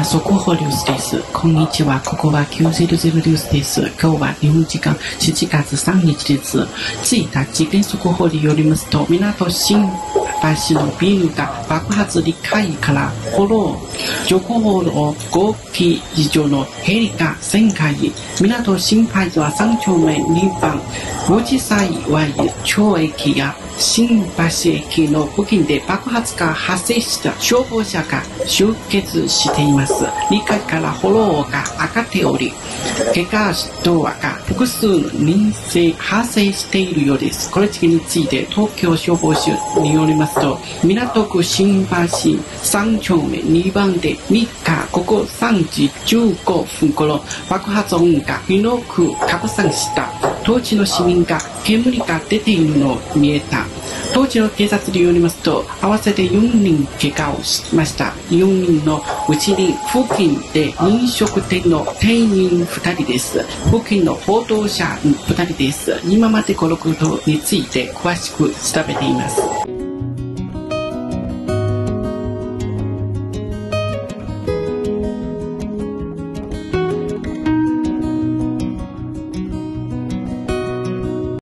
速報ニュースです。こんにちは。ここは900ニュースです。今日は日本時間7月3日です。1日、現速報によりますと、港新橋のビルが爆発2回から炎、情報を5機以上のヘリが旋回。港新橋は3丁目2番、無事幸い町駅や新橋駅の付近で爆発が発生した消防車が集結しています。2階から炎が上がっており、怪我人が複数人数発生しているようです。この事件について東京消防署によりますと、港区新橋3丁目2番で3日午後3時15分頃、爆発音が広く拡散した。当時の市民が煙が出ているのを見えた。当時の警察によりますと、合わせて4人怪我をしました。4人のうちに付近で飲食店の店員2人です。付近の報道者2人です。今までこのことについて詳しく調べています。